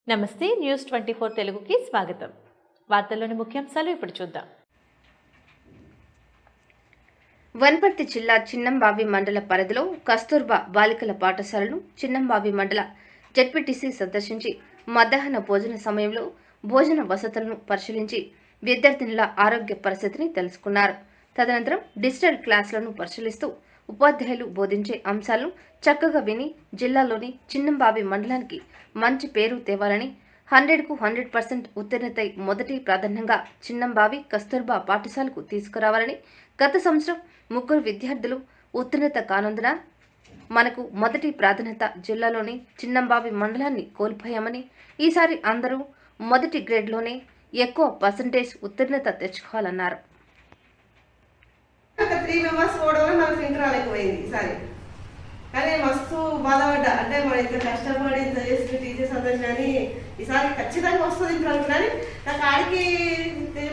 నమస్తే న్యూస్ 24 తెలుగుకి స్వాగతం. వార్తల్లోని ముఖ్యాంశాలు ఇప్పుడు చూద్దాం. వనపర్తి జిల్లా చిన్నంబావి మండల పరిధిలో కస్తూర్బా బాలికల పాఠశాలను చిన్నంబావి మండల జెడ్పీటీసీ సందర్శించి మధ్యాహ్న భోజన సమయంలో భోజన వసతులను పరిశీలించి విద్యార్థినుల ఆరోగ్య పరిస్థితిని తెలుసుకున్నారు. తదనంతరం డిజిటల్ క్లాసులను పరిశీలిస్తూ ఉపాధ్యాయులు బోధించే అంశాలను చక్కగా విని జిల్లాలోని చిన్నంబావి మండలానికి మంచి పేరు తేవాలని 100కు 100% ఉత్తీర్ణతై మొదటి ప్రాధాన్యంగా చిన్నంబావి కస్తూర్బా పాఠశాలకు తీసుకురావాలని, గత సంవత్సరం 3 విద్యార్థులు ఉత్తీర్ణత కానందున మనకు మొదటి ప్రాధాన్యత జిల్లాలోని చిన్నంబావి మండలాన్ని కోల్పోయామని, ఈసారి అందరూ మొదటి గ్రేడ్లోనే ఎక్కువ పర్సంటేజ్ ఉత్తీర్ణత తెచ్చుకోవాలన్నారు. 3 మెంబర్స్ కూడా నాకు సింక్ రాలేకపోయింది ఈసారి. కానీ మస్తు బాధపడ్డా. అంటే మనం ఇంత కష్టపడి ఇంత చేసి టీచర్స్ అందరు కానీ ఈసారి ఖచ్చితంగా వస్తుంది ఇప్పుడు అనుకున్నాను. నాకు ఆడికి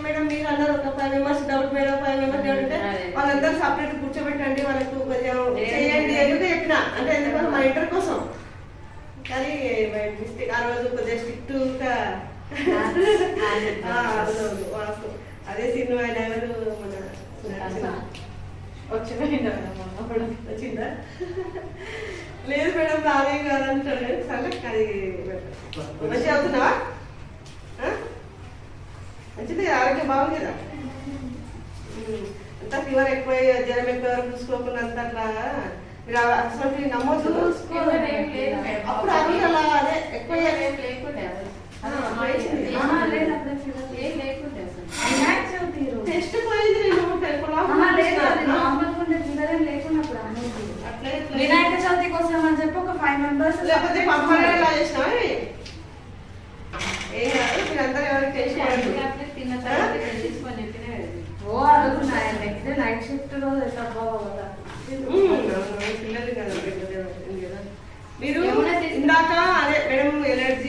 మేడం మీరు అన్నారు ఒక 5 members doubt madam 5 members doubt అంటే వాళ్ళందరూ సపరేట్ కూర్చోబెట్టండి, వాళ్ళకు కొంచెం చేయండి ఎందుకు చెప్పిన అంటే ఎందుకంటే మా ఇంటర్ కోసం. కానీ మిస్టేక్ ఆ రోజు కొద్దిగా స్ట్రిక్ట్గా అదే సినిమా ఆయన ఎవరు మన వచ్చిందా లేదు మేడం రాదే కాదంటాడు. సరే అది మంచిగా అవుతున్నావా? మంచిది, ఆరోగ్యం బాగుంది కదా. అంతా ఫీవర్ ఎక్కువ జ్వరం ఎక్కువ చూసుకోకుండా అంత అట్లా మీరు అసలు నమ్మొద్దు. అప్పుడు అది అలా అదే ఎక్కువ టెస్ట్ పోయింది. వినాయక చవితి కోసం అని చెప్పి ఒక 5 మెంబర్స్ లేకపోతే పంపలేలా చేసినా ఏం కాదు. మీరందరూ ఎవరికి చేసుకోండి. ఓ అడుగుతున్నాయి నెక్స్ట్ నైట్ షిఫ్ట్ రోజు పిల్లలు కదా మీరు ఇందాక అదే మేడం ఎలర్జీ